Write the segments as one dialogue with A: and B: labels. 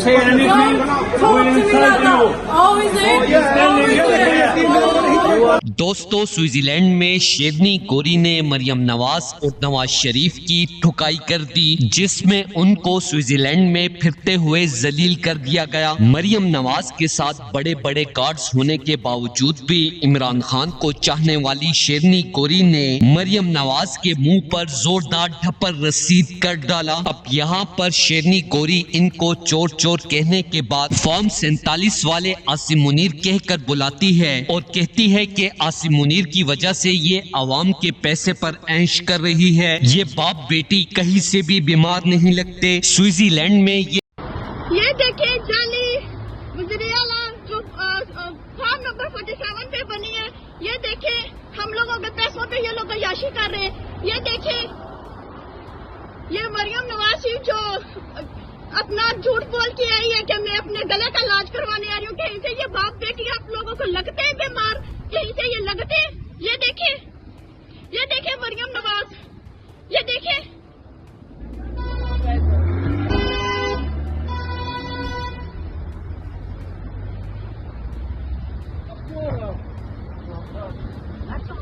A: say anything, we insult you.
B: دوستو Switzerland میں شیرنی کوری نے مریم نواز اور نواز شریف کی ٹھکائی کر دی، جس میں ان کو سوئٹزرلینڈ میں پھرتے ہوئے ذلیل کر دیا گیا۔ مریم نواز کے ساتھ بڑے بڑے کارڈز ہونے کے باوجود بھی عمران خان کو چاہنے والی شیرنی کوری نے مریم نواز کے منہ پر زوردار ڈھپر رسید کر ڈالا۔ اب یہاں پر شیرنی کوری ان کو چور چور کہنے کے بعد فارم 47 والے عاصم منیر کہہ کر بلاتی ہے اور کہتی ہے کہ عاصم منیر کی وجہ سے یہ عوام کے پیسے پر عیش کر رہی ہے، یہ باپ بیٹی کہیں سے بھی بیمار نہیں لگتے۔ سوئٹزرلینڈ میں
C: یہ دیکھیں جعلی وزیراعلیٰ جو فارم نمبر 47 پہ بنی ہے، یہ دیکھیں ہم لوگوں کے پیسوں پہ یہ لوگ عیاشی کر رہے ہیں۔ یہ دیکھیں یہ مریم نواز جو اپنا جھوٹ بول کے آئی ہے کہ میں اپنے گلے کا علاج کروانے آ رہی ہوں، کہیں سے یہ باپ بیٹی آپ لوگوں کو لگتے ہیں بیمار، کہیں سے یہ لگتے ہیں۔ یہ دیکھیں مریم نواز، یہ دیکھیں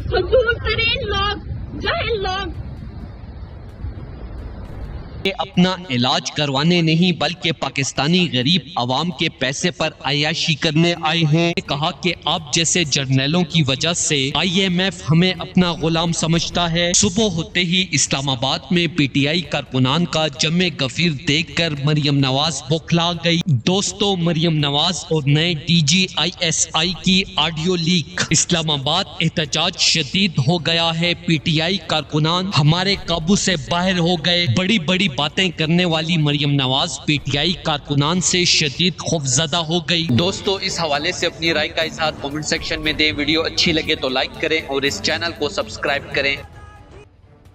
C: فضول ترین لوگ، جاہل لوگ
B: اپنا علاج کروانے نہیں بلکہ پاکستانی غریب عوام کے پیسے پر عیاشی کرنے آئے ہیں۔ کہا کہ آپ جیسے جرنیلوں کی وجہ سے IMF ہمیں اپنا غلام سمجھتا ہے۔ صبح ہوتے ہی اسلام آباد میں PTI کارکنان کا جمع غفیر دیکھ کر مریم نواز بوکھلا گئی۔ دوستو مریم نواز اور نئے DG ISI کی آڈیو لیک۔ اسلام آباد احتجاج شدید ہو گیا ہے، PTI کارکنان ہمارے قابو سے باہر ہو گئے۔ بڑی بڑی باتیں کرنے والی مریم نواز PTI کارکنان سے شدید خوفزدہ ہو گئی۔ دوستو اس حوالے سے اپنی رائے کا اظہار کمنٹ سیکشن میں دیں۔ ویڈیو اچھی لگے تو لائک کریں اور اس چینل کو سبسکرائب کریں۔